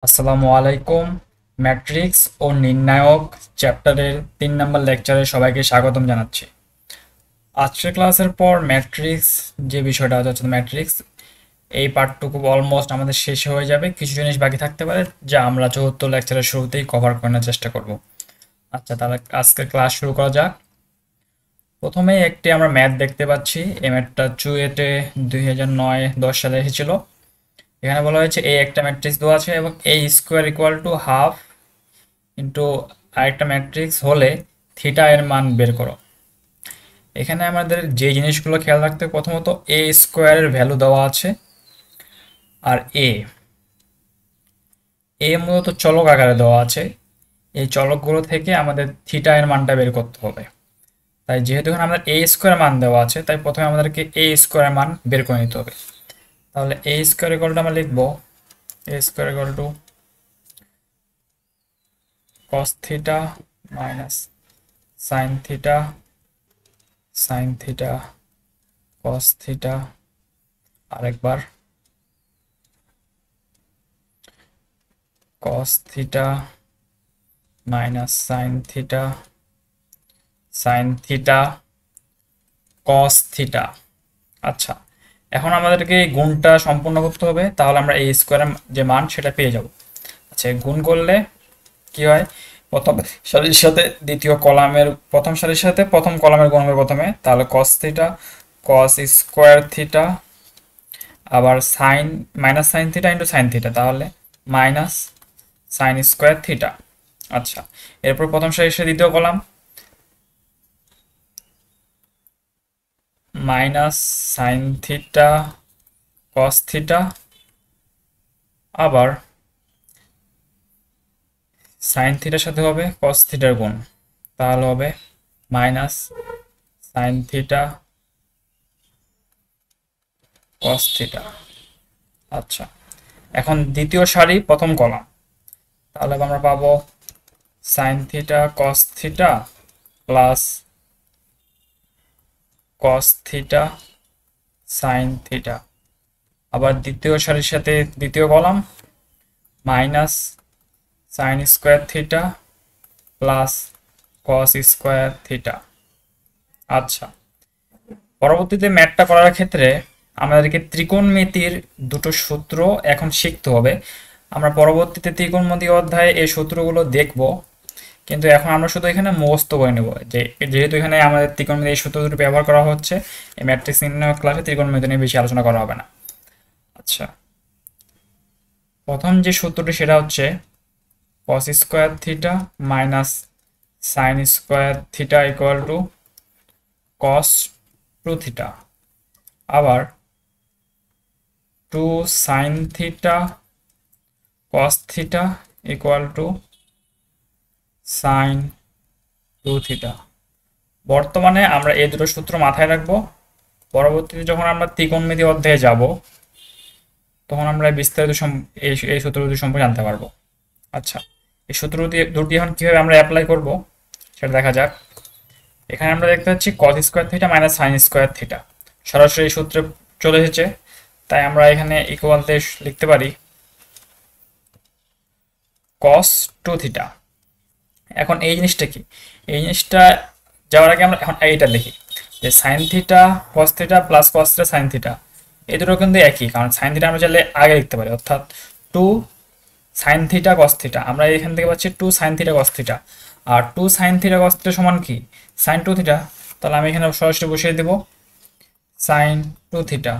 আসসালামু আলাইকুম। ম্যাট্রিক্স ও নির্ণায়ক চ্যাপ্টারের 3 নম্বর লেকচারে সবাইকে স্বাগতম জানাচ্ছি। আজকের ক্লাসের পর ম্যাট্রিক্স যে বিষয়টা হচ্ছে ম্যাট্রিক্স, এই পার্টটুকু অলমোস্ট আমাদের শেষ হয়ে যাবে। কিছু জিনিস বাকি থাকতে পারে যা আমরা চতুর্থ লেকচারের শুরুতেই কভার করার চেষ্টা করব। আচ্ছা, তাহলে আজকের ক্লাস শুরু করা যাক। প্রথমেই একটি আমরা ম্যাথ দেখতে পাচ্ছি। এই ম্যাথটা চুয়েটে 2009-10 সালে এসেছিল। এখানে বলা হয়েছে এ একটা ম্যাট্রিক্স দেওয়া আছে এবং A square equal to half into আরেকটা ম্যাট্রিক্স হলে থিটা এর মান বের করো। এখানে আমাদের যে জিনিসগুলো খেয়াল রাখতে হবে, প্রথমত এ স্কোয়ারের ভ্যালু দেওয়া আছে, আর এ মূলত চলক আকারে দেওয়া আছে। এই চলকগুলো থেকে আমাদের থিটা এর মানটা বের করতে হবে। তাই যেহেতু এখানে আমাদের এ স্কোয়ার মান দেওয়া আছে, তাই প্রথমে আমাদেরকে এ স্কোয়ার মান বের করে নিতে হবে। তাহলে এ স্কোয়ার ইকুয়াল টু আমরা লিখবো A square equal to cos theta minus sine theta sine theta cos theta, আরেকবার cos theta minus sine theta sine theta cos theta. আচ্ছা, এখন আমাদেরকে এই গুণটা সম্পূর্ণ করতে হবে, তাহলে আমরা এই স্কোয়ারের যে মান সেটা পেয়ে যাব। আচ্ছা, গুণ করলে কি হয়, প্রথম সারির সাথে দ্বিতীয় কলামের প্রথম সারির সাথে প্রথম কলামের গুণ হবে প্রথমে, তাহলে cos theta cos square theta, আবার sine minus sine theta into sine theta, তাহলে মাইনাস সাইন স্কোয়ার থিটা। আচ্ছা, এরপর প্রথম সারি এসে দ্বিতীয় column minus sine theta cos theta, আবার সাইন থিটার সাথে হবে কস থিটার গুণ, তাহলে হবে minus sine theta cos theta. আচ্ছা, এখন দ্বিতীয় সারি প্রথম কলাম, তাহলে আমরা পাবো sine theta cos theta plus cos theta sine theta, আবার দ্বিতীয় সারির সাথে দ্বিতীয় column minus sine square theta plus কস স্কোয়ার থিটা। আচ্ছা, পরবর্তীতে ম্যাথটা করার ক্ষেত্রে আমাদেরকে ত্রিকোণমিতির দুটো সূত্র এখন শিখতে হবে। আমরা পরবর্তীতে ত্রিকোণমিতি অধ্যায়ে এই সূত্রগুলো দেখব, কিন্তু এখন আমরা শুধু এখানে মুখস্থ করে নেব যে যেহেতু এখানে আমাদের ত্রিকোণমিতি এই সূত্র দুটো ব্যবহার করা হচ্ছে, এই ম্যাট্রিক্স নির্ণয় ক্লাসে ত্রিকোণমিতি নিয়ে বেশি আলোচনা করা হবে না। আচ্ছা, প্রথম যে সূত্রটি সেটা হচ্ছে cos square theta minus sine square theta equal to cos two theta, আবার two sine theta cos theta equal to sine two theta. বর্তমানে আমরা এই দুটো সূত্র মাথায় রাখবো। পরবর্তীতে যখন আমরা ত্রিকোণমিতি অধ্যায়ে যাব, তখন আমরা বিস্তারিত এই সূত্র দুটি সম্পর্কে জানতে পারবো। আচ্ছা, এই সূত্র দুটি এখন কিভাবে আমরা অ্যাপ্লাই করব সেটা দেখা যাক। এখানে আমরা দেখতে পাচ্ছি কস square theta minus sine square theta সরাসরি এই সূত্রে চলে এসেছে, তাই আমরা এখানে ইকুয়াল দিয়ে লিখতে পারি কস টু থিটা। এখন এই জিনিসটা কি, এই জিনিসটা যাওয়ার আগে আমরা এখন এইটা লিখি যে sign theta cos theta plus cos theta sine theta, এই দুটো কিন্তু একই, কারণ সাইন থিটা আমরা চাইলে আগে লিখতে পারি, অর্থাৎ two sine theta cos theta. আমরা এখান থেকে পাচ্ছি two sine theta cos theta, আর two sine theta cos theta সমান কি সাইন টু থিটা। তাহলে আমি এখানে সরাসরি বসিয়ে দেব সাইন টু থিটা।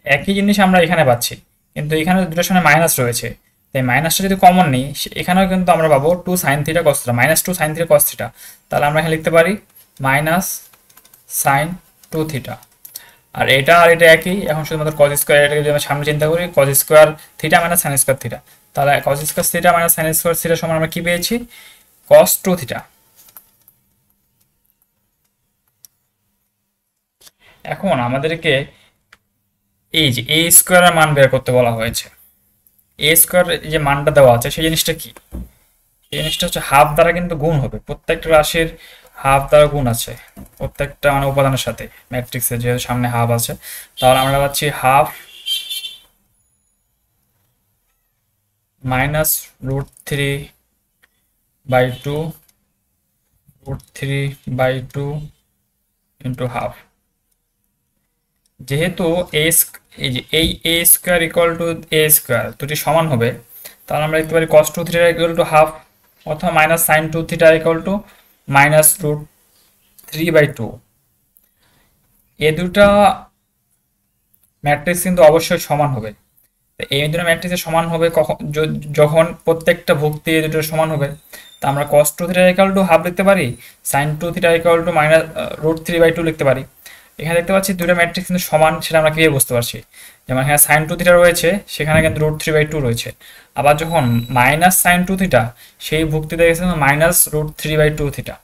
একই জিনিস আমরা এখানে পাচ্ছি, কিন্তু এখানে দুটোর সামনে মাইনাস রয়েছে, তাই মাইনাসটা যদি কমন নিই এখানেও কিন্তু আমরা পাবো two sine theta cos theta minus two sine theta cos theta. তাহলে আমরা এখানে লিখতে পারি মাইনাস সাইন টু থিটা। আর এটা আর এটা একই, এখন শুধুমাত্র কজ স্কোয়ার, এটাকে যদি আমরা সামনে চিন্তা করি cos square theta minus sine square theta, তাহলে cos square theta minus sine square theta সমান আমরা কি পেয়েছি কস টু থিটা। এখন আমাদেরকে এই যে এ স্কোয়ারের মান বের করতে বলা হয়েছে। এ স্কোয়ার যে মানটা দেওয়া আছে সেই জিনিসটা কি, এই জিনিসটা হচ্ছে হাফ দ্বারা কিন্তু গুণ হবে, প্রত্যেকটা রাশির হাফ দ্বারা গুণ আছে প্রত্যেকটা মানে উপাদানের সাথে। ম্যাট্রিক্সের যেহেতু সামনে হাফ আছে, তাহলে আমরা পাচ্ছি half minus root three by two √3/2 into half. যেহেতু এই যে এই A square equal to A square দুটি সমান হবে, তাহলে আমরা লিখতে পারি cos two theta equal to half, অথবা minus sine two theta equal to minus √3/2। এ দুটা ম্যাট্রিক্স কিন্তু অবশ্যই সমান হবে। এই দুটো ম্যাট্রিক্সের সমান হবে কখন, যখন প্রত্যেকটা ভুক্তি এই দুটো সমান হবে। তা আমরা cos two theta equal to half লিখতে পারি, sine two theta equal to minus √3/2 লিখতে পারি। এখানে দেখতে পাচ্ছি দুটো ম্যাট্রিক্স কিন্তু সমান, সেটা আমরা কিভাবে বুঝতে পারছি? যেমন এখানে সাইন টু থিটা রয়েছে, সেখানে কিন্তু √3/2 রয়েছে। আবার যখন মাইনাস সাইন টু থিটা, সেই ভুক্তিতে গেছে মাইনাস √3/2 থিটা।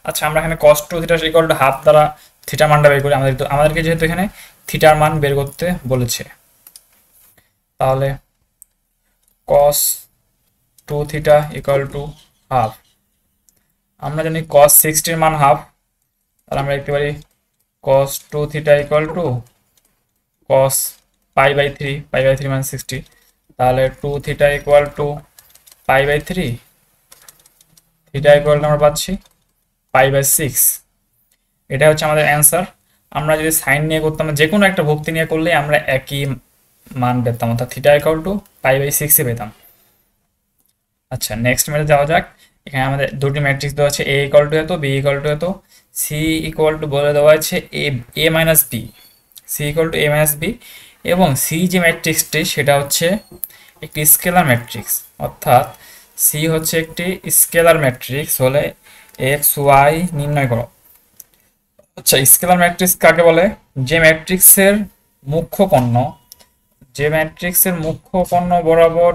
আচ্ছা, আমরা এখানে cos two theta equal to half দ্বারা থিটার মানটা বের করি। আমাদেরকে যেহেতু এখানে থিটার মান বের করতে বলেছে, তাহলে cos 2 theta equal to half. আমরা জানি cos 60 মান হাফ, তাহলে আমরা লিখতে পারি cos 2 theta equal to cos pi by three মানে 60। তাহলে 2 theta equal to pi by three, theta equal to আমরা পাচ্ছি পাই/6। এটা হচ্ছে আমাদের অ্যান্সার। আমরা যদি সাইন নিয়ে করতাম, যে কোনো একটা ভক্তি নিয়ে করলে আমরা একই মান পেতাম, অর্থাৎ থিটা ইকুয়াল টু পাই/6 পেতাম। আচ্ছা, নেক্সট ম্যাথে যাওয়া যাক। এখানে আমাদের দুটি ম্যাট্রিক্স দেওয়া আছে, এ ইকুয়াল টু এত, বি ইকুয়াল টু এত, সি ইকুয়াল টু বলে দেওয়া আছে A minus B, C equal to A minus B. এবং সি যে ম্যাট্রিক্সটি সেটা হচ্ছে একটি স্কেলার ম্যাট্রিক্স, অর্থাৎ সি হচ্ছে একটি স্কেলার ম্যাট্রিক্স হলে এক্স ওয়াই নির্ণয় করো। আচ্ছা, স্কেলার ম্যাট্রিক্স কাকে বলে? যে ম্যাট্রিক্সের মুখ্য কর্ণ, বরাবর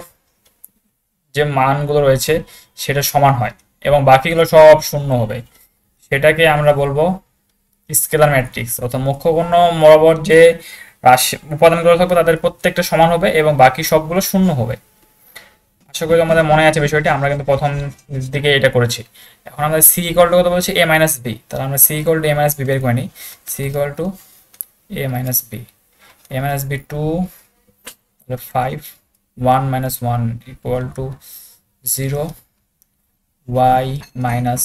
যে মানগুলো রয়েছে সেটা সমান হয় এবং বাকিগুলো সব শূন্য হবে, সেটাকে আমরা বলবো স্কেলার ম্যাট্রিক্স। অর্থাৎ মুখ্য কোণ বরাবর যে রাশি উপাদানগুলো থাকবে তাদের প্রত্যেকটা সমান হবে এবং বাকি সবগুলো শূন্য হবে। আশা করি আমাদের মনে আছে বিষয়টি, আমরা কিন্তু প্রথম দিকে এটা করেছি। এখন আমরা সি ইকুয়াল টু কত বলছি? এ-বি। তাহলে আমরা সি ইকুয়াল টু এ-বি বের করে নিই। C equal to A B, A B 2, 5, 1 minus 1 equal to 0, y minus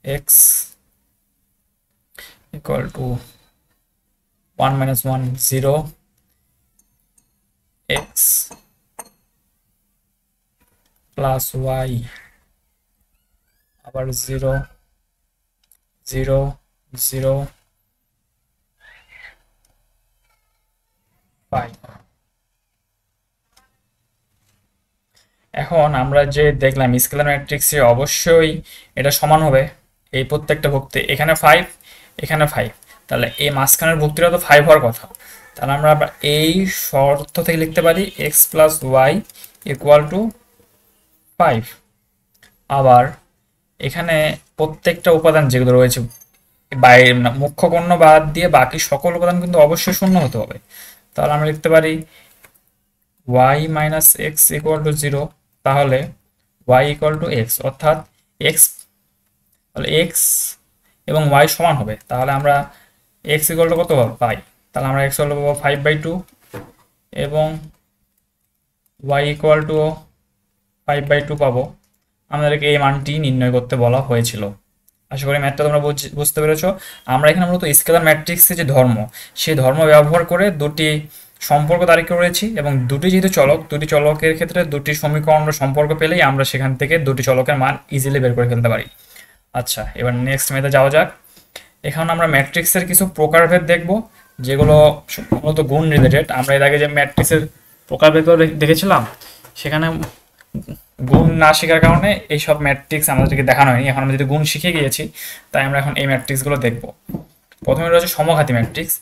x equal to 1 minus 1, 0, x plus y আবার 0, 0, 0, 5। এখন আমরা যে দেখলাম স্কেলার ম্যাট্রিক্সে অবশ্যই এটা সমান হবে, এই প্রত্যেকটা ভুক্তি, এখানে 5, এখানে 5, তাহলে এই মাঝখানের ভুক্তিটা তো 5 হওয়ার কথা। তাহলে আমরা এই শর্ত থেকে লিখতে পারি x plus y equal to 5। আবার এখানে প্রত্যেকটা উপাদান যেগুলো রয়েছে বাইরে, মুখ্য কর্ণ বাদ দিয়ে বাকি সকল উপাদান কিন্তু অবশ্যই শূন্য হতে হবে। তাহলে আমরা লিখতে পারি y minus x equal to 0, তাহলে y ইকুয়াল টু এক্স, অর্থাৎ এক্স, তাহলে এক্স এবং y সমান হবে। তাহলে আমরা এক্স ইকুয়াল টু কত পাই? তাহলে আমরা এক্স ইকুয়াল টু পাবো 5/2 এবং y ইকুয়াল টু 5/2 পাবো। আমাদেরকে এই মানটি নির্ণয় করতে বলা হয়েছিল। আশা করি ম্যাথটা তোমরা বুঝতে পেরেছো। আমরা এখানে মূলত স্কেলার ম্যাট্রিক্সের যে ধর্ম, সেই ধর্ম ব্যবহার করে দুটি সম্পর্ক তারিখ করেছি এবং দুটি যেহেতু চলক, দুটি চলকের ক্ষেত্রে দুটি সমীকরণ সম্পর্ক পেলেই আমরা সেখান থেকে দুটি চলকের মান ইজিলি বের করে ফেলতে পারি। আচ্ছা, এবার নেক্সট ম্যাথে যাওয়া যাক। এখন আমরা ম্যাট্রিক্সের কিছু প্রকারভেদ দেখব, যেগুলো মূলত গুণ রিলেটেড। আমরা এর আগে যে ম্যাট্রিক্সের প্রকারভেদ দেখেছিলাম, সেখানে গুণ না শেখার কারণে এইসব ম্যাট্রিক্স আমাদেরকে দেখানো হয়নি। এখন আমরা যদি গুণ শিখে গিয়েছি, তাই আমরা এখন এই ম্যাট্রিক্সগুলো দেখব। প্রথমে রয়েছে সমঘাতী ম্যাট্রিক্স।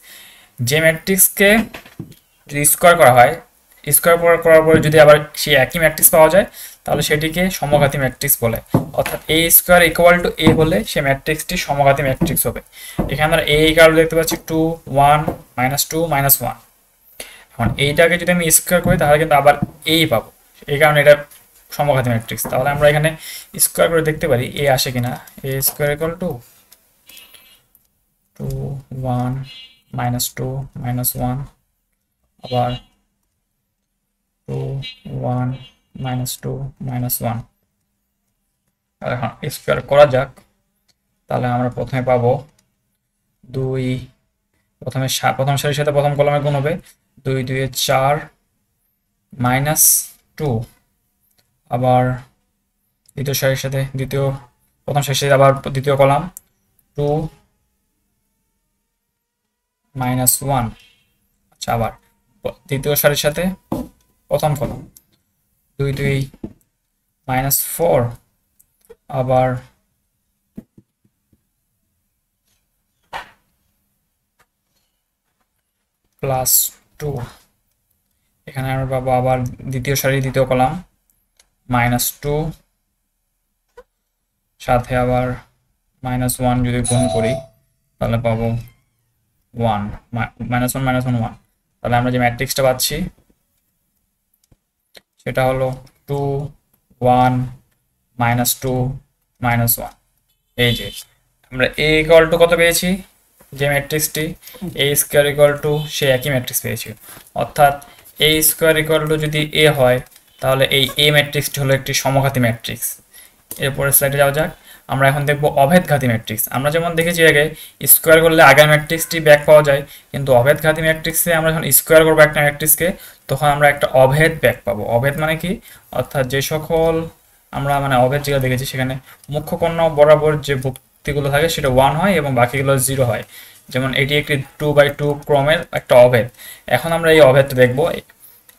যে ম্যাট্রিক্সকে যদি স্কোয়ার করা হয়, স্কোয়ার করার পরে যদি আবার সেই একই ম্যাট্রিক্স পাওয়া যায়, তাহলে সেটিকে সমঘাতী ম্যাট্রিক্স বলে। অর্থাৎ এ স্কোয়ার ইকুয়াল টু এ হলে সে ম্যাট্রিক্সটি সমঘাতী ম্যাট্রিক্স হবে। এখানে আমরা এ ইকুয়াল দেখতে পাচ্ছি 2, 1, -2, -1। এখন এইটাকে যদি আমি স্কোয়ার করি তাহলে কিন্তু আবার এই পাবো, এই কারণে এটা সমঘাতী ম্যাট্রিক্স। তাহলে আমরা এখানে স্কোয়ার করে দেখতে পারি এ আসে কিনা। এ স্কোয়ার ইকুয়াল টু 2, 1, -2, -1, আবার 2, 1, -2 -1। আর এখন স্কোয়ার করা যাক। তাহলে আমরা প্রথমে পাবো 2, প্রথম সারির সাথে প্রথম কলামে গুণ হবে 2 2 এ 4 -2, আবার দ্বিতীয় সারির সাথে প্রথম সারির সাথে আবার দ্বিতীয় কলাম 2 -1। আচ্ছা, আবার দ্বিতীয় সারির সাথে প্রথম কলাম 2 2 -4, আবার +2। এখানে আমরা পাবো আবার দ্বিতীয় সারি দ্বিতীয় কলাম -2, সাথে আবার -1 যদি গুণ করি তাহলে পাবো 1 -1 -1 1। তাহলে আমরা যে ম্যাট্রিক্সটা পাচ্ছি সেটা হলো 2 1 -2 -1। এই যে আমরা a ইকুয়াল টু কত পেয়েছি, যে ম্যাট্রিক্সটি a square equal to say একই ম্যাট্রিক্স পেয়েছি। অর্থাৎ a স্কোয়ার ইকুয়াল টু যদি a হয় তাহলে এই a ম্যাট্রিক্সটি হলো একটি সমঘাতী ম্যাট্রিক্স। এরপরে স্লাইডে যাওয়া যাক। আমরা এখন দেখব অভেদঘাতী ম্যাট্রিক্স। আমরা যেমন দেখেছি আগে স্কোয়ার করলে আগের ম্যাট্রিক্সটি ব্যাক পাওয়া যায়, কিন্তু অভেদঘাতী ম্যাট্রিক্সে আমরা যখন স্কোয়ার করবো একটা ম্যাট্রিক্সকে তখন আমরা একটা অভেদ ব্যাক পাবো। অভেদ মানে কি, অর্থাৎ যে সকল আমরা মানে অভেদ যেগুলো দেখেছি সেখানে মুখ্য কর্ণ বরাবর যে ভুক্তিগুলো থাকে সেটা 1 হয় এবং বাকিগুলো 0 হয়। যেমন এটি একটি 2/2 ক্রমের একটা অভেদ। এখন আমরা এই অভেদটা দেখবো,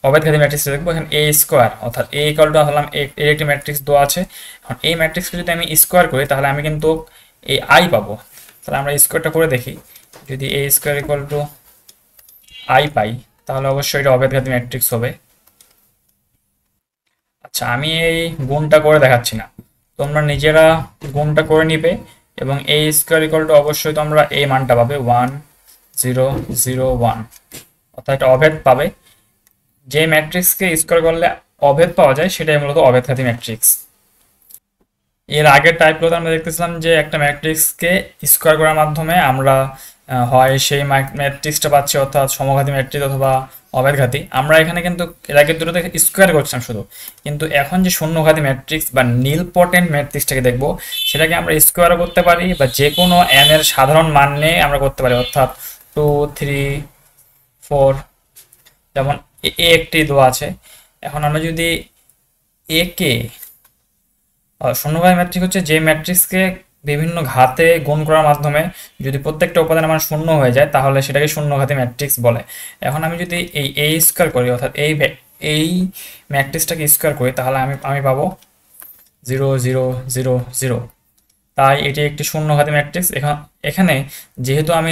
অভেদঘাতী ম্যাট্রিক্সটা দেখবো। এখানে a স্কোয়ার অর্থাৎ a ইকুয়াল টু হলাম এর একটি ম্যাট্রিক্স দেওয়া আছে। এখন এই ম্যাট্রিক্সকে যদি আমি স্কোয়ার করি তাহলে আমি কিন্তু এই i পাবো। তাহলে আমরা স্কোয়ারটা করে দেখি, যদি a square equal two i পাই তাহলে অবশ্যই এটা অভেদঘাতী ম্যাট্রিক্স হবে। আচ্ছা, আমি এই গুণটা করে দেখাচ্ছি না, তোমরা নিজেরা গুণটা করে নিবে এবং a স্কোয়ার ইকুয়াল টু অবশ্যই তোমরা এই মানটা পাবে 1 0 0 1, অর্থাৎ একটা অভেদ পাবে। যে ম্যাট্রিক্সকে স্কোয়ার করলে অভেদ পাওয়া যায় সেটাই মূলত অভেদঘাতী ম্যাট্রিক্স। এর আগের টাইপগুলোতে আমরা দেখতেছিলাম যে একটা ম্যাট্রিক্সকে স্কোয়ার করার মাধ্যমে আমরা হয় সেই ম্যাট্রিক্সটা পাচ্ছি, অর্থাৎ সমঘাতী ম্যাট্রিক্স অথবা অভেদঘাতী। আমরা এখানে কিন্তু এর আগে দুটোতে স্কোয়ার করছিলাম শুধু, কিন্তু এখন যে শূন্যঘাতী ম্যাট্রিক্স বা নীলপটেন্ট ম্যাট্রিক্সটাকে দেখবো সেটাকে আমরা স্কোয়ারও করতে পারি বা যে কোনো n এর সাধারণ মান নিয়ে আমরা করতে পারি, অর্থাৎ 2 3 4। যেমন এ একটি দেওয়া আছে। এখন আমরা যদি এ কে শূন্যঘাতী ম্যাট্রিক্স হচ্ছে যে ম্যাট্রিক্সকে বিভিন্ন ঘাতে গুণ করার মাধ্যমে যদি প্রত্যেকটা উপাদানের মান শূন্য হয়ে যায় তাহলে সেটাকে শূন্যঘাতী ম্যাট্রিক্স বলে। এখন আমি যদি এই a স্কোয়ার করি অর্থাৎ এই ম্যাট্রিক্সটাকে স্কোয়ার করি তাহলে আমি পাবো 0 0 0 0। তাই এটি একটি শূন্যঘাতী ম্যাট্রিক্স। এখানে যেহেতু আমি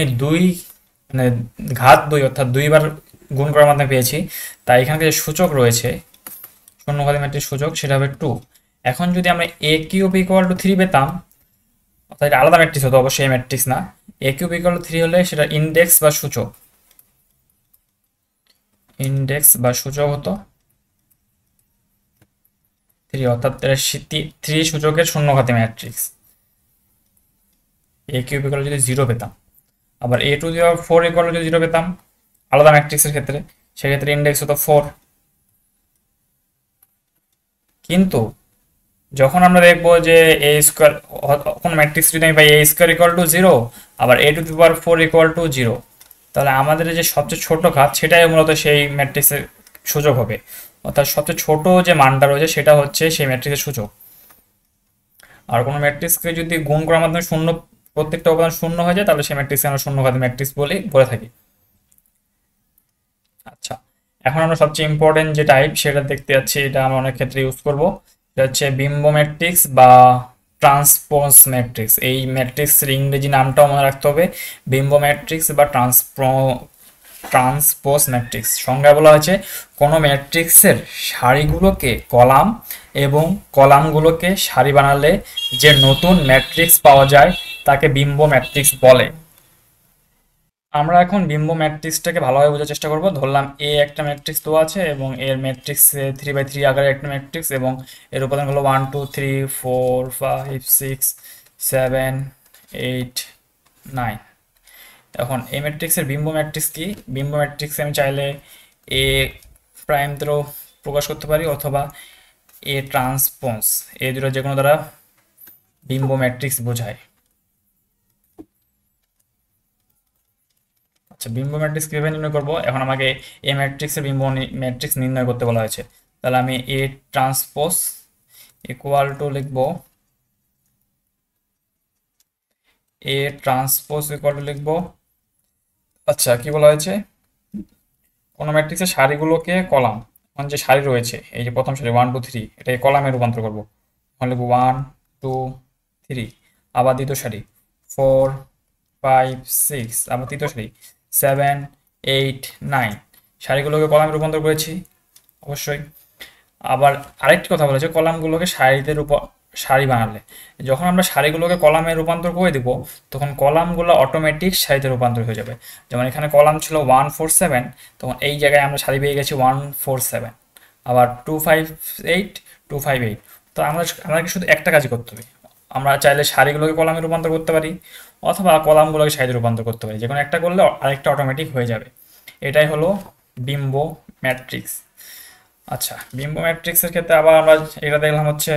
মানে ঘাত 2 অর্থাৎ 2বার গুণ করার মাধ্যমে পেয়েছি, তাই এখানে যে সূচক রয়েছে শূন্যঘাতী ম্যাট্রিক্স সূচক সেটা হবে 2। এখন যদি আমরা a কিউব ইকুয়াল টু 3 পেতাম, অর্থাৎ এটা আলাদা ম্যাট্রিক্স হতো, অবশ্যই এই ম্যাট্রিক্স না। a কিউব ইকুয়াল টু 3 হলে সেটা ইন্ডেক্স বা সূচক হতো 3, অর্থাৎ 3 সূচকের শূন্যঘাতী ম্যাট্রিক্স। a কিউব ইকুয়াল যদি 0 পেতাম, আবার a to the power 4 equal যদি 0 পেতাম আলাদা ম্যাট্রিক্সের ক্ষেত্রে, সেক্ষেত্রে ইন্ডেক্স হতো 4। কিন্তু যখন আমরা দেখবো যে a স্কোয়ার কোন ম্যাট্রিক্স যদি আমি পাই a স্কোয়ার ইকুয়াল টু 0 আবার a to the power 4 equal to 0, তাহলে আমাদের যে সবচেয়ে ছোট ঘাত সেটাই মূলত সেই ম্যাট্রিক্সের সূচক হবে। অর্থাৎ সবচেয়ে ছোট যে মানটা রয়েছে সেটা হচ্ছে সেই ম্যাট্রিক্সের সূচক। আর কোনো ম্যাট্রিক্সকে যদি গুণ করার মাধ্যমে প্রত্যেকটা উপাদান শূন্য হয়ে যায় তাহলে সেই ম্যাট্রিক্সকে আমরা শূন্যঘাতী ম্যাট্রিক্স বলে থাকি। আচ্ছা, এখন আমরা সবচেয়ে ইম্পর্টেন্ট যে টাইপ সেটা দেখতে যাচ্ছি, এটা আমরা অনেক ক্ষেত্রে ইউজ করব। এটা হচ্ছে বিম্ব ম্যাট্রিক্স বা ট্রান্সপোজ ম্যাট্রিক্স। এই ম্যাট্রিক্সের ইংরেজি নামটাও মনে রাখতে হবে, বিম্ব ম্যাট্রিক্স বা ট্রান্সপোজ ম্যাট্রিক্স। সংজ্ঞা বলা হয়েছে কোনো ম্যাট্রিক্সের সারিগুলোকে কলাম এবং কলামগুলোকে সারি বানালে যে নতুন ম্যাট্রিক্স পাওয়া যায় তাকে বিম্ব ম্যাট্রিক্স বলে। আমরা এখন বিম্ব ম্যাট্রিক্সটাকে ভালোভাবে বোঝার চেষ্টা করব। ধরলাম এ একটা ম্যাট্রিক্স দেওয়া আছে এবং এর ম্যাট্রিক্স 3/3 আকারের একটা ম্যাট্রিক্স এবং এর উপাদান হলো 1 2 3 4 5 6 7 8 9। এখন এই ম্যাট্রিক্সের বিম্ব ম্যাট্রিক্স কি? বিম্ব ম্যাট্রিক্সে আমি চাইলে এ প্রাইম দ্বারাও প্রকাশ করতে পারি অথবা এ ট্রান্সপোজ, এই দুটো যে কোনো দ্বারা বিম্ব ম্যাট্রিক্স বোঝায়। আচ্ছা, বিম্ব ম্যাট্রিক্স কিভাবে নির্ণয় করব? এখন আমাকে এ ম্যাট্রিক্সের বিম্ব ম্যাট্রিক্স নির্ণয় করতে বলা হয়েছে। তাহলে আমি এ ট্রান্সপোজ ইকুয়াল টু লিখবো, এ ট্রান্সপোজ ইকুয়াল টু লিখবো, আচ্ছা কি বলা হয়েছে, কোনো ম্যাট্রিক্সের সারিগুলোকে কলাম, মানে যে সারি রয়েছে এই যে প্রথম সারি 1 2 3, এটাকে কলামে রূপান্তর করবো। এখন লিখবো 1 2 3, আবার দ্বিতীয় সারি 4 5 6, আবার তৃতীয় সারি 7 8 9, সারিগুলোকে কলামে রূপান্তর করেছি অবশ্যই। আবার আরেকটি কথা বলেছে, কলামগুলোকে সারিতে সারি বানালে, যখন আমরা সারিগুলোকে কলামে রূপান্তর করে দিব তখন কলামগুলো অটোমেটিক সারিতে রূপান্তর হয়ে যাবে। যেমন এখানে কলাম ছিল 1 4 7, তখন এই জায়গায় আমরা সারি পেয়ে গেছি 1 4 7। আবার 2 5 8 2 5 8। তো আমাদেরকে শুধু একটা কাজই করতে হবে, আমরা চাইলে সারিগুলোকে কলামে রূপান্তর করতে পারি অথবা কলামগুলোকে সারিতে রূপান্তর করতে পারি, যে কোনো একটা করলে আরেকটা অটোমেটিক হয়ে যাবে। এটাই হলো বিম্ব ম্যাট্রিক্স। আচ্ছা, বিম্ব ম্যাট্রিক্সের ক্ষেত্রে আবার আমরা এটা দেখলাম হচ্ছে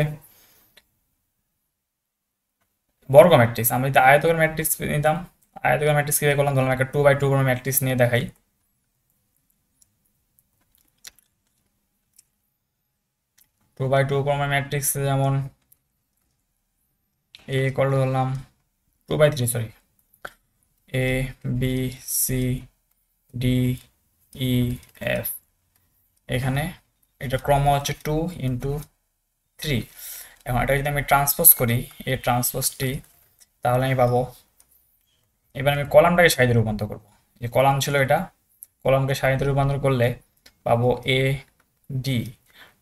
বর্গ ম্যাট্রিক্স। আমরা যদি আয়তকার ম্যাট্রিক্স নিতাম, আয়তকার ম্যাট্রিক্স কিভাবে করলাম, ধরলাম একটা 2 বাই 2 ম্যাট্রিক্স নিয়ে দেখাই। 2 বাই 2 ম্যাট্রিক্স যেমন এ করলে ধরলাম 2 by 3, sorry, A B C D E F, এখানে এটা ক্রম হচ্ছে 2 × 3। এখন এটা যদি আমি ট্রান্সপোজ করি, এই ট্রান্সপোজটি, তাহলে আমি পাবো, এবার আমি কলামটাকে সারিতে রূপান্তর করব। যে কলাম ছিল এটা, কলামকে সারিতে রূপান্তর করলে পাবো এ ডি,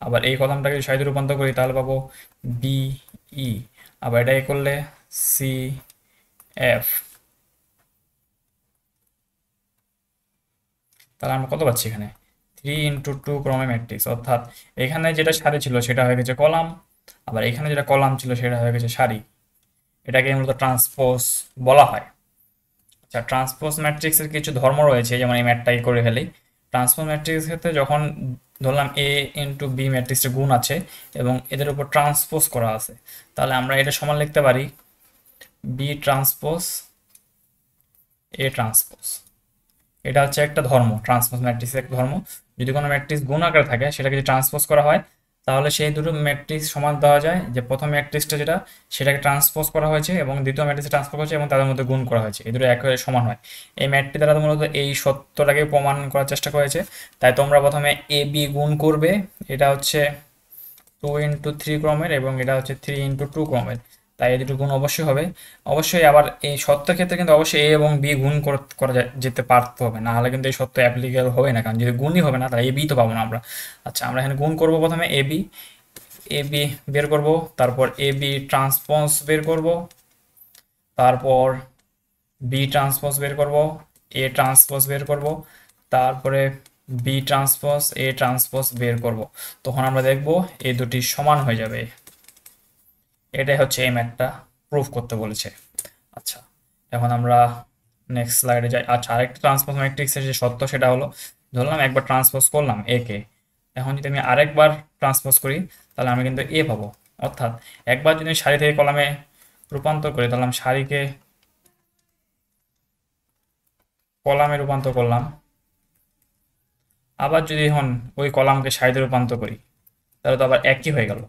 আবার এই কলামটাকে যদি সারিতে রূপান্তর করি তাহলে পাবো বি ই, আবার এটাকে করলে সি এফ। তাহলে আমরা কত পাচ্ছি এখানে 3 × 2 ক্রমে ম্যাট্রিক্স, অর্থাৎ এখানে যেটা সারি ছিল সেটা হয়ে গেছে কলাম, আবার এখানে যেটা কলাম ছিল সেটা হয়ে গেছে সারি। এটাকে মূলত ট্রান্সপোজ বলা হয়। আচ্ছা, ট্রান্সপোজ ম্যাট্রিক্সের কিছু ধর্ম রয়েছে, যেমন এই ম্যাটটাই করে ফেলি। ট্রান্সপোজ ম্যাট্রিক্সের ক্ষেত্রে যখন ধরলাম এ ইন্টু বি ম্যাট্রিক্সের গুণ আছে এবং এদের উপর ট্রান্সপোজ করা আছে, তাহলে আমরা এটা সমান লিখতে পারি বি ট্রান্সপোজ এ ট্রান্সপোজ। এটা হচ্ছে একটা ধর্ম, ট্রান্সপোজ ম্যাট্রিক্সের এক ধর্ম। যদি কোনো ম্যাট্রিক্স গুণ আকারে থাকে সেটাকে যদি ট্রান্সপোজ করা হয় তাহলে সেই দুটো ম্যাট্রিক্স সমান দেওয়া যায়, যে প্রথম ম্যাট্রিক্সটা যেটা সেটাকে ট্রান্সপোজ করা হয়েছে এবং দ্বিতীয় ম্যাট্রিক্সে ট্রান্সপোজ হয়েছে এবং তাদের মধ্যে গুণ করা হয়েছে, এই দুটো একেবারে সমান হয়। এই ম্যাটটি দ্বারা মূলত এই সত্যটাকে প্রমাণ করার চেষ্টা করেছে। তাই তোমরা প্রথমে এ বি গুণ করবে, এটা হচ্ছে 2 × 3 ক্রমের এবং এটা হচ্ছে 3 × 2 ক্রমের, তাই এই দুটো গুণ অবশ্যই হবে। অবশ্যই আবার এই সত্যের ক্ষেত্রে কিন্তু অবশ্যই এ এবং বি গুণ করা যেতে পারতে হবে, না হলে কিন্তু এই সত্য অ্যাপ্লিকেবল হবে না, কারণ যদি গুণই হবে না তাহলে এ বি তো পাবো না আমরা। আচ্ছা, আমরা এখানে গুণ করব, প্রথমে এ বি, এ বি বের করব, তারপর এ বি ট্রান্সপোজ বের করব, তারপর বি ট্রান্সপোজ বের করব, এ ট্রান্সপোজ বের করব, তারপরে বি ট্রান্সপোজ এ ট্রান্সপোজ বের করব। তখন আমরা দেখব এই দুটি সমান হয়ে যাবে। এটাই হচ্ছে এই ম্যাথটা প্রুফ করতে বলেছে। আচ্ছা, এখন আমরা নেক্সট স্লাইডে যাই। আচ্ছা, আরেকটা ট্রান্সপোজ ম্যাট্রিক্সের যে সত্য সেটা হলো, ধরলাম একবার ট্রান্সপোজ করলাম এ কে, এখন যদি আমি আরেকবার ট্রান্সপোজ করি তাহলে আমি কিন্তু এ পাবো। অর্থাৎ একবার যদি সারি থেকে কলামে রূপান্তর করি তাহলে আমি সারিকে কলামে রূপান্তর করলাম, আবার যদি এখন ওই কলামকে সারিতে রূপান্তর করি তাহলে তো আবার একই হয়ে গেল,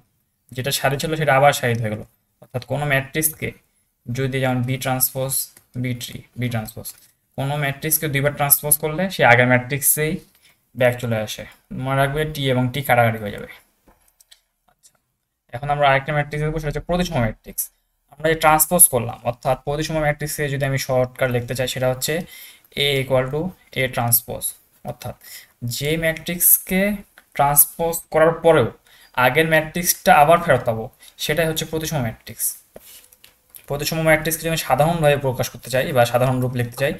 যেটা সারি ছিল সেটা আবার সারিতে হয়ে গেল। অর্থাৎ কোনো ম্যাট্রিক্সকে যদি, যেমন বি ট্রান্সপোজ বি ট্রান্সপোজ, কোনো ম্যাট্রিক্সকে দুইবার ট্রান্সপোজ করলে সে আগের ম্যাট্রিক্সেই ব্যাক চলে আসে। মনে রাখবে টি এবং টি কাটাকাটি হয়ে যাবে। আচ্ছা, এখন আমরা আরেকটা ম্যাট্রিক্স দেখবো, সেটা হচ্ছে প্রতিসম ম্যাট্রিক্স। আমরা যে ট্রান্সপোজ করলাম, অর্থাৎ প্রতিসম ম্যাট্রিক্সে যদি আমি শর্টকাট লিখতে চাই সেটা হচ্ছে এ ইকুয়াল টু এ ট্রান্সপোজ। অর্থাৎ যে ম্যাট্রিক্সকে ট্রান্সপোজ করার পরেও আগের ম্যাট্রিক্সটা আবার ফেরত পাবো সেটাই হচ্ছে প্রতিসম ম্যাট্রিক্স। প্রতিসম ম্যাট্রিক্সকে যদি আমি সাধারণভাবে প্রকাশ করতে চাই বা সাধারণ রূপ লিখতে চাই,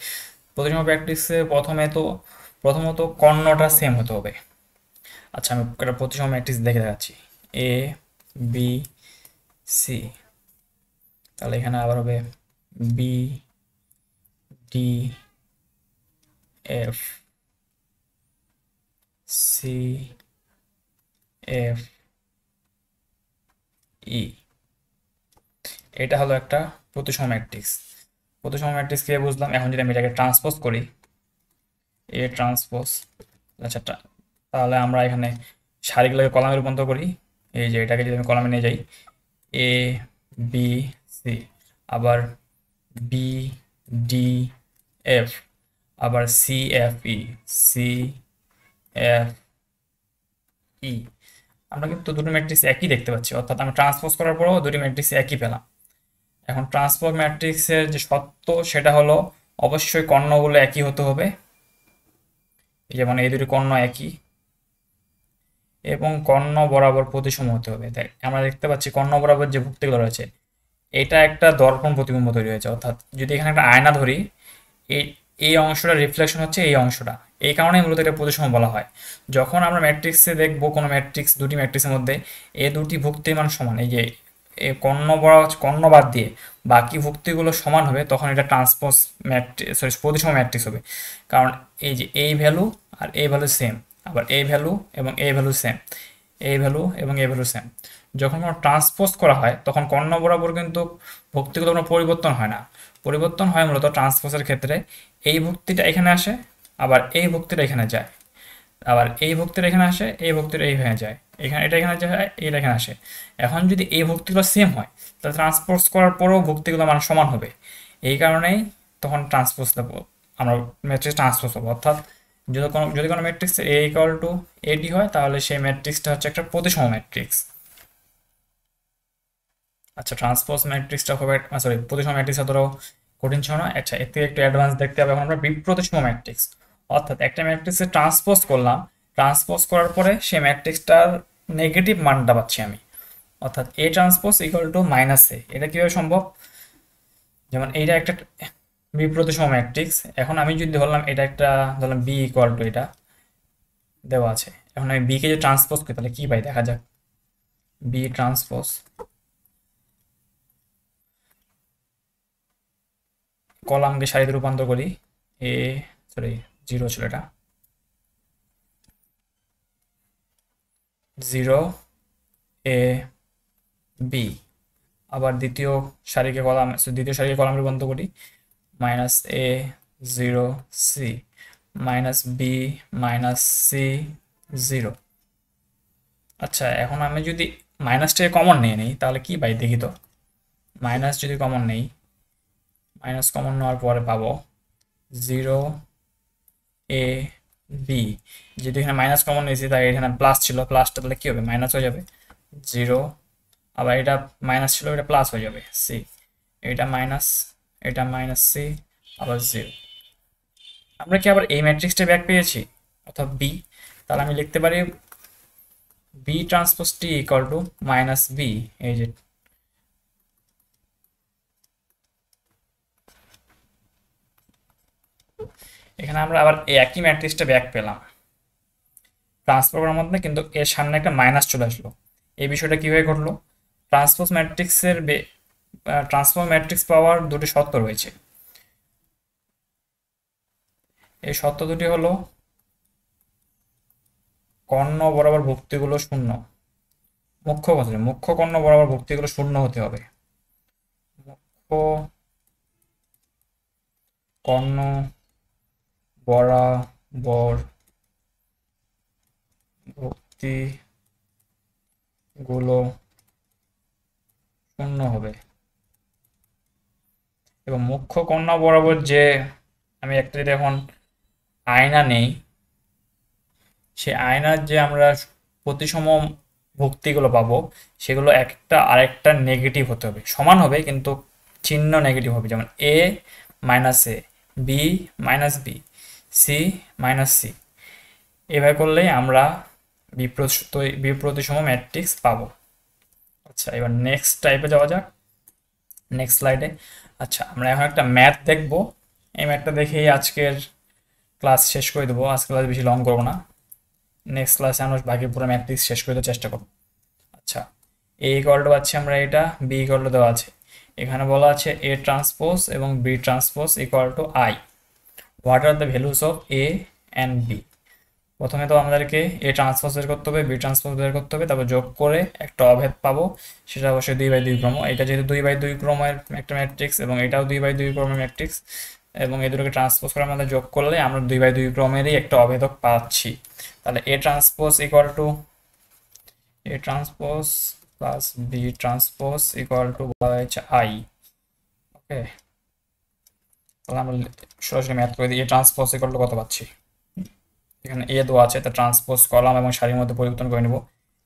প্রতিসম ম্যাট্রিক্সে প্রথমত কর্ণটা সেম হতে হবে। আচ্ছা, আমি একটা প্রতিসম ম্যাট্রিক্স দেখে দেখাচ্ছি, এ বি সি, তাহলে এখানে আবার হবে B D F C F E. এটা হলো একটা প্রতিসম ম্যাট্রিক্স। প্রতিসম ম্যাট্রিক্স কে বুঝলাম। এখন যদি আমি এটাকে ট্রান্সপোজ করি, এ ট্রান্সপোজ, আচ্ছা তাহলে আমরা এখানে সারিগুলোকে কলামে রূপান্তর করি। এই যে এটাকে যদি আমি কলামে নিয়ে যাই, এ বি সি, আবার বি ডি এফ, আবার C F E, C F E, আমরা কিন্তু দুটো ম্যাট্রিক্স একই দেখতে পাচ্ছি, অর্থাৎ আমি ট্রান্সপোজ করার পরেও দুটি ম্যাট্রিক্স একই পেলাম। এখন ট্রান্সপোজ ম্যাট্রিক্সের যে সত্য সেটা হলো অবশ্যই কর্ণগুলো একই হতে হবে, যেমন এই দুটি কর্ণ একই, এবং কর্ণ বরাবর প্রতিসম হতে হবে। তাই আমরা দেখতে পাচ্ছি কর্ণ বরাবর যে ভুক্তিগুলো রয়েছে, এটা একটা দর্পণ প্রতিবিম্ব তৈরি হয়েছে। অর্থাৎ যদি এখানে একটা আয়না ধরি, এই এই অংশটা রিফ্লেকশন হচ্ছে এই অংশটা, এই কারণেই মূলত এটা প্রতিসম বলা হয়। যখন আমরা ম্যাট্রিক্সে দেখবো কোনো ম্যাট্রিক্স, দুটি ম্যাট্রিক্সের মধ্যে এই দুটি ভুক্তির মান সমান, এই যে এই কর্ণ বাদ দিয়ে বাকি ভুক্তিগুলো সমান হবে, তখন এটা ট্রান্সপোজ ম্যাট্রিক্স, সরি প্রতিসম ম্যাট্রিক্স হবে। কারণ এই যে এই ভ্যালু আর এই ভ্যালু সেম, আবার এই ভ্যালু এবং এই ভ্যালু সেম, এই ভ্যালু এবং এই ভ্যালু সেম। যখন কোনো ট্রান্সপোজ করা হয় তখন কর্ণ বরাবর কিন্তু ভুক্তিগুলো কোনো পরিবর্তন হয় না। পরিবর্তন হয় মূলত ট্রান্সপোজের ক্ষেত্রে, এই ভুক্তিটা এখানে আসে, আবার এই ভুক্তিটা এখানে যায়, আবার এই ভুক্তিটা এখানে আসে, এই ভুক্তিটা এইখানে যায়, এখানে এটা এখানে যায়, এটা এখানে আসে। এখন যদি এই ভুক্তিগুলো সেম হয়, তাহলে ট্রান্সপোজ করার পরেও ভুক্তিগুলো মান সমান হবে। এই কারণেই তখন ট্রান্সপোজ দেবো, আমরা ম্যাট্রিক্স ট্রান্সপোজ হবো। অর্থাৎ যদি কোনো ম্যাট্রিক্স এ ইকুয়াল টু এডি হয়, তাহলে সেই ম্যাট্রিক্সটা হচ্ছে একটা প্রতিসম ম্যাট্রিক্স। আচ্ছা, ট্রান্সপোজ ম্যাট্রিক্সটা খুব, সরি প্রতিসম ম্যাট্রিক্স অতটাও কঠিন ছিল না। আচ্ছা, এর থেকে একটু অ্যাডভান্স দেখতে হবে এখন আমরা বিপ্রতিসম ম্যাট্রিক্স। অর্থাৎ একটা ম্যাট্রিক্সে ট্রান্সপোজ করলাম, ট্রান্সপোজ করার পরে সেই ম্যাট্রিক্সটার নেগেটিভ মানটা পাচ্ছি আমি, অর্থাৎ A transpose equal to minus A. এটা কীভাবে সম্ভব? যেমন এইটা একটা বিপ্রতিসম ম্যাট্রিক্স, এখন আমি যদি ধরলাম এটা একটা, ধরলাম বি ইকুয়াল টু এটা দেওয়া আছে, এখন আমি বিকে যে ট্রান্সপোজ করি তাহলে কী পাই দেখা যাক। বি ট্রান্সপোজ, কলামকে সারিতে রূপান্তর করি, এ, সরি জিরো ছিল এটা, 0 এ বি, আবার দ্বিতীয় সারিকে কলাম রূপান্তর করি, minus A 0 C, minus B minus C 0। আচ্ছা, এখন আমি যদি মাইনাসটাকে কমন নিয়ে নিই তাহলে কি পাই দেখি তো। মাইনাস যদি কমন নেই, মাইনাস কমন নেওয়ার পরে পাবো 0 এ বি। যেহেতু এখানে মাইনাস কমন নিয়েছি তাই এখানে প্লাস ছিল, প্লাসটা তাহলে কী হবে, মাইনাস হয়ে যাবে 0, আবার এটা মাইনাস ছিল, এটা প্লাস হয়ে যাবে সি, এটা মাইনাস সি, আবার 0। আমরা কি আবার এই ম্যাট্রিক্সটা ব্যাক পেয়েছি, অর্থাৎ বি। তাহলে আমি লিখতে পারি B transpose T equal to minus B, এই যে এখানে আমরা আবার একই ম্যাট্রিক্সটা ব্যাক পেলাম ট্রান্সফার করার মধ্যে, কিন্তু এর সামনে একটা মাইনাস চলে আসলো। এই বিষয়টা কিভাবে ঘটলো? ট্রান্সপোজ ম্যাট্রিক্স পাওয়ার দুটি শর্ত রয়েছে। এই শর্ত দুটি হলো কর্ণ বরাবর ভুক্তিগুলো শূন্য, মুখ্য কর্ণ বরাবর ভুক্তিগুলো শূন্য হতে হবে, মুখ্য কর্ণ বরাবর ভুক্তিগুলো শূন্য হবে, এবং মুখ্য কর্ণ বরাবর যে, আমি একটা যদি এখন আয়না নেই, সে আয়নার যে আমরা প্রতিসম ভুক্তিগুলো পাবো সেগুলো একটা আরেকটা নেগেটিভ হতে হবে, সমান হবে কিন্তু চিহ্ন নেগেটিভ হবে। যেমন A minus A, B minus B, C minus C. এভাবে করলেই আমরা বিপ্রতিসম ম্যাট্রিক্স পাবো। আচ্ছা, এবার নেক্সট টাইপে যাওয়া যাক, নেক্সট স্লাইডে। আচ্ছা, আমরা এখন একটা ম্যাথ দেখব। এই ম্যাথটা দেখেই আজকের ক্লাস শেষ করে দেবো, আজকে ক্লাস বেশি লং করবো না। নেক্সট ক্লাসে আমরা বাকি পুরো ম্যাট্রিক্স শেষ করে দেওয়ার চেষ্টা করব। আচ্ছা, এ ইকুয়াল টু পাচ্ছি আমরা, এটা বি ইকুয়াল টু দেওয়া আছে, এখানে বলা আছে এ ট্রান্সপোজ এবং B transpose equal to I. What are the values of A and B? প্রথমে তো আমাদেরকে এ ট্রান্সপোজ বের করতে হবে, বি ট্রান্সপোজ বের করতে হবে, তারপর যোগ করে একটা অভেদ পাবো, সেটা অবশ্যই 2/2 ক্রম। এটা যেহেতু 2/2 ক্রমের একটা ম্যাট্রিক্স এবং এটাও 2/2 ক্রমের ম্যাট্রিক্স, এবং এই দুটোকে ট্রান্সপোজ করে আমাদের যোগ করলে আমরা 2/2 ক্রমেরই একটা অভেদক পাচ্ছি। তাহলে A transpose equal to A transpose plus B transpose equal to বলা হয়েছে আই। ওকে, তাহলে আমরা সরাসরি ম্যাথ করে দিই। এ ট্রান্সপোজ ইকুয়াল টু কত পাচ্ছি, এখানে এ দেওয়া আছে, তা ট্রান্সপোজ কলাম এবং সারির মধ্যে পরিবর্তন করে নেব।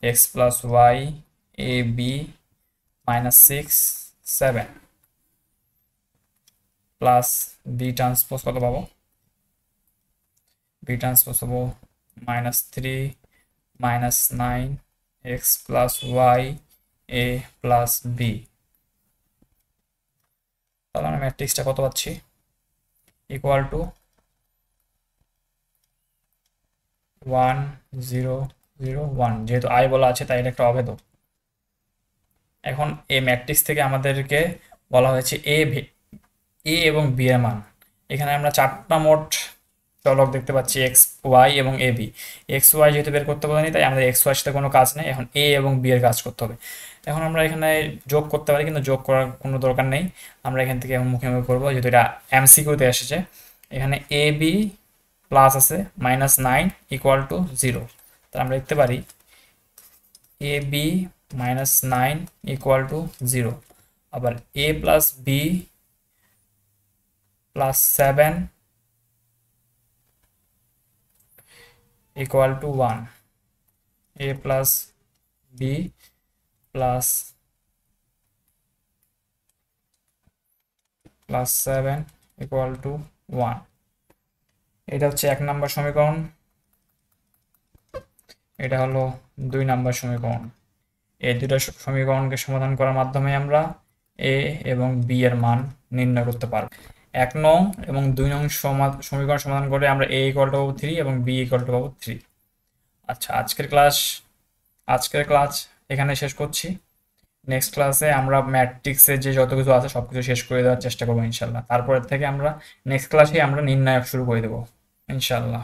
X plus Y A B minus 6 7 plus B transpose কত পাবো, বি ট্রান্সপোজ পাবো -3 -9 X plus Y A plus B. তাহলে আমরা ম্যাট্রিক্সটা কত পাচ্ছি, ইকুয়াল টু 1 0 0 1। যেহেতু আই বলা আছে তাই এটা একটা অভেদক। এখন এই ম্যাট্রিক্স থেকে আমাদেরকে বলা হয়েছে এ এবং বি এর মান। এখানে আমরা চারটা মোট চলক দেখতে পাচ্ছি, এক্স ওয়াই এবং এ বি। এক্স ওয়াই যেহেতু বের করতে পারিনি তাই আমাদের এক্স ওয়াই সাথে কোনো কাজ নেই, এখন এ এবং বি এর কাজ করতে হবে। এখন আমরা এখানে যোগ করতে পারি, কিন্তু যোগ করার কোনো দরকার নেই, আমরা এখান থেকে মুখোমুখি করবো, যেহেতু এটা এমসিকিউতে এসেছে। এখানে এ বি প্লাস আছে -9 ইকুয়াল টু 0। তাহলে আমরা লিখতে পারি এ বি -9 ইকুয়াল টু 0। আবার A plus B plus 7 equal to 1। A plus B plus 7 equal to 1। এটা হচ্ছে 1 নম্বর সমীকরণ, এটা হলো 2 নম্বর সমীকরণ। এই দুটো সমীকরণকে সমাধান করার মাধ্যমে আমরা এ এবং বি এর মান নির্ণয় করতে পারব। 1 নং এবং 2 নং সমীকরণ সমাধান করে আমরা এ ইকুয়াল টু পাবো 3 এবং বি ইকুয়াল টু পাবো 3। আচ্ছা, আজকের ক্লাস এখানে শেষ করছি। নেক্সট ক্লাসে আমরা ম্যাট্রিক্সের যে যত কিছু আছে সব কিছু শেষ করে দেওয়ার চেষ্টা করবো ইনশাল্লাহ। তারপর থেকে আমরা নেক্সট ক্লাসে আমরা নির্ণায়ক শুরু করে দেবো ইনশাল্লাহ।